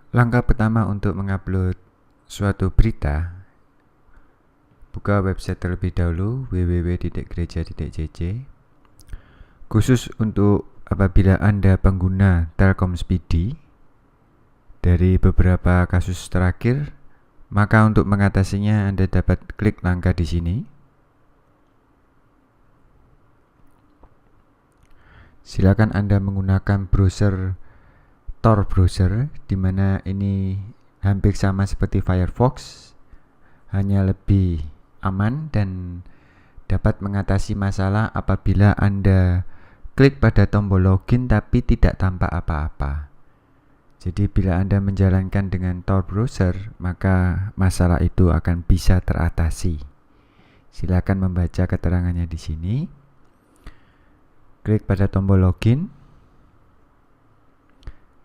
Langkah pertama untuk mengupload suatu berita, buka website terlebih dahulu www.gereja.jj. Khusus untuk apabila Anda pengguna Telkom Speedy, dari beberapa kasus terakhir, maka untuk mengatasinya Anda dapat klik langkah di sini. Silakan Anda menggunakan browser Tor browser, di mana ini hampir sama seperti Firefox, hanya lebih aman dan dapat mengatasi masalah apabila Anda klik pada tombol login tapi tidak tampak apa-apa. Jadi bila Anda menjalankan dengan Tor browser, maka masalah itu akan bisa teratasi. Silakan membaca keterangannya di sini. Klik pada tombol login.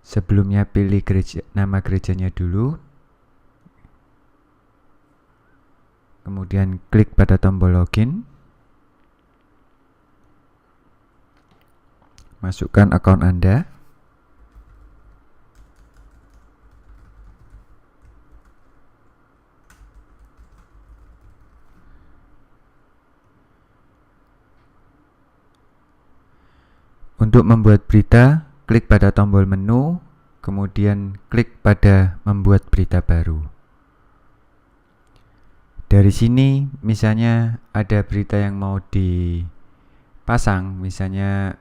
Sebelumnya pilih nama gerejanya dulu. Kemudian klik pada tombol login. Masukkan akun Anda. Untuk membuat berita, klik pada tombol menu, kemudian klik pada membuat berita baru. Dari sini misalnya ada berita yang mau dipasang, misalnya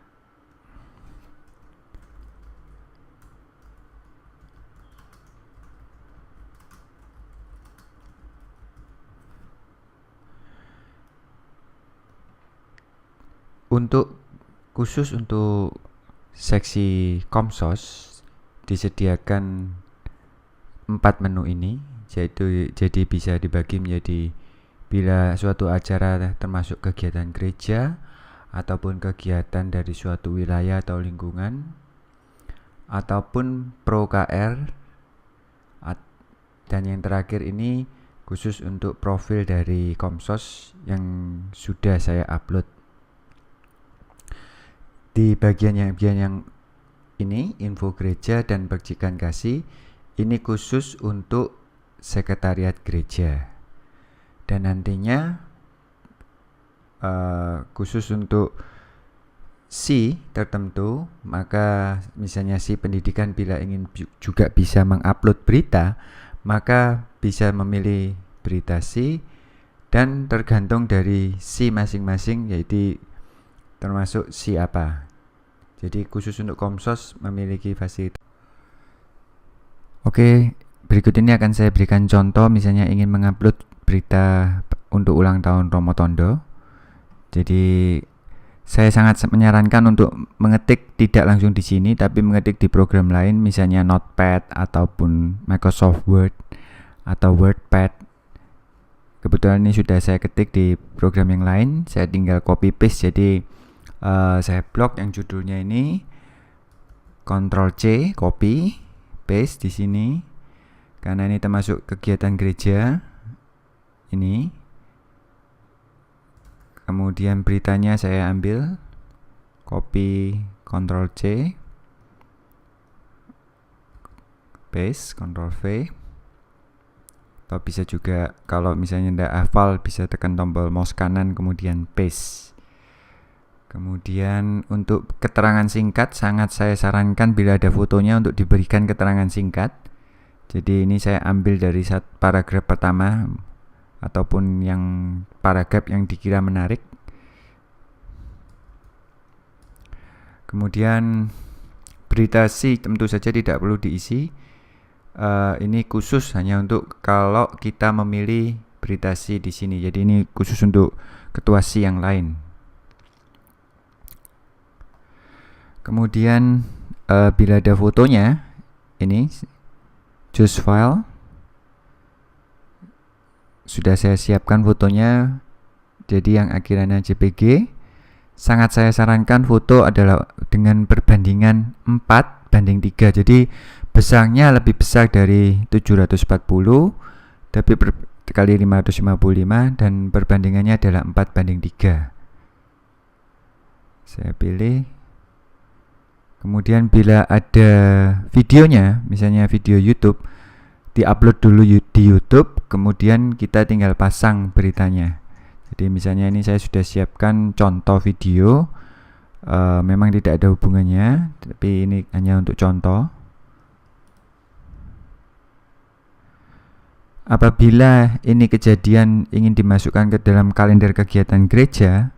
khusus untuk seksi Komsos disediakan 4 menu ini, jadi bisa dibagi menjadi bila suatu acara termasuk kegiatan gereja ataupun kegiatan dari suatu wilayah atau lingkungan ataupun pro KR, dan yang terakhir ini khusus untuk profil dari Komsos yang sudah saya upload. Di bagian yang ini, info gereja dan percikan kasih, ini khusus untuk sekretariat gereja. Dan nantinya khusus untuk si tertentu, maka misalnya si pendidikan bila ingin juga bisa mengupload berita, maka bisa memilih berita si, dan tergantung dari si masing-masing, yaitu termasuk si apa. Jadi khusus untuk Komsos memiliki fasilitas. Oke, berikut ini akan saya berikan contoh, misalnya ingin mengupload berita untuk ulang tahun Romo Tondo. Jadi saya sangat menyarankan untuk mengetik tidak langsung di sini, tapi mengetik di program lain, misalnya Notepad ataupun Microsoft Word atau WordPad. Kebetulan ini sudah saya ketik di program yang lain, saya tinggal copy paste. Jadi saya blok yang judulnya ini, Ctrl C, copy, paste di sini. Karena ini termasuk kegiatan gereja ini. Kemudian beritanya saya ambil, copy, Ctrl C, paste, Ctrl V. Atau bisa juga kalau misalnya tidak hafal, bisa tekan tombol mouse kanan kemudian paste. Kemudian untuk keterangan singkat, sangat saya sarankan bila ada fotonya untuk diberikan keterangan singkat. Jadi ini saya ambil dari paragraf pertama ataupun yang paragraf yang dikira menarik. Kemudian berita si tentu saja tidak perlu diisi. Ini khusus hanya untuk kalau kita memilih berita si di sini. Jadi ini khusus untuk ketua si yang lain. Kemudian bila ada fotonya, ini choose file, sudah saya siapkan fotonya. Jadi yang akhirannya JPG. Sangat saya sarankan foto adalah dengan perbandingan 4:3. Jadi besarnya lebih besar dari 740, tapi kali 555, dan perbandingannya adalah 4:3. Saya pilih, Kemudian bila ada videonya, misalnya video YouTube, diupload dulu di YouTube, kemudian kita tinggal pasang beritanya. Jadi misalnya ini saya sudah siapkan contoh video, memang tidak ada hubungannya, tapi ini hanya untuk contoh. Apabila ini kejadian ingin dimasukkan ke dalam kalender kegiatan gereja,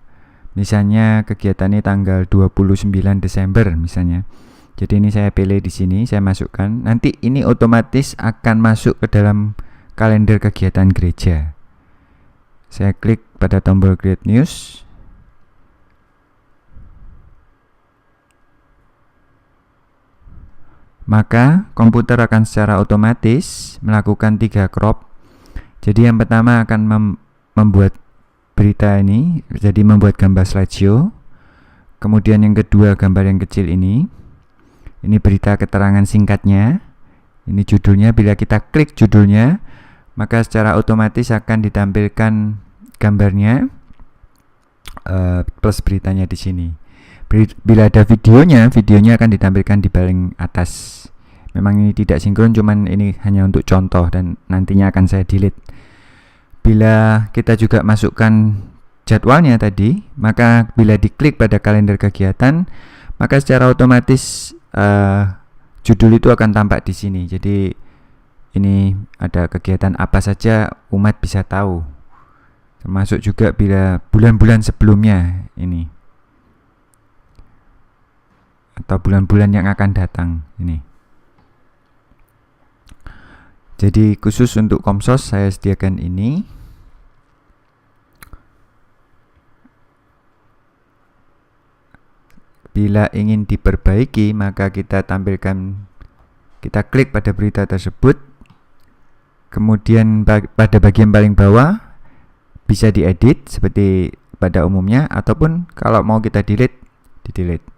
misalnya kegiatan ini tanggal 29 Desember misalnya. Jadi ini saya pilih di sini, saya masukkan. Nanti ini otomatis akan masuk ke dalam kalender kegiatan gereja. Saya klik pada tombol Create News. Maka komputer akan secara otomatis melakukan 3 crop. Jadi yang pertama akan membuat berita ini, jadi membuat gambar slideshow. Kemudian yang kedua gambar yang kecil ini berita keterangan singkatnya. Ini judulnya, bila kita klik judulnya maka secara otomatis akan ditampilkan gambarnya plus beritanya di sini. Bila ada videonya akan ditampilkan di paling atas. Memang ini tidak sinkron, cuman ini hanya untuk contoh dan nantinya akan saya delete. Bila kita juga masukkan jadwalnya tadi, maka bila diklik pada kalender kegiatan, maka secara otomatis judul itu akan tampak di sini. Jadi ini ada kegiatan apa saja, umat bisa tahu. Termasuk juga bila bulan-bulan sebelumnya ini, atau bulan-bulan yang akan datang ini. Jadi khusus untuk Komsos saya sediakan ini. Bila ingin diperbaiki, maka kita klik pada berita tersebut. Kemudian pada bagian paling bawah bisa diedit seperti pada umumnya, ataupun kalau mau kita delete, di delete.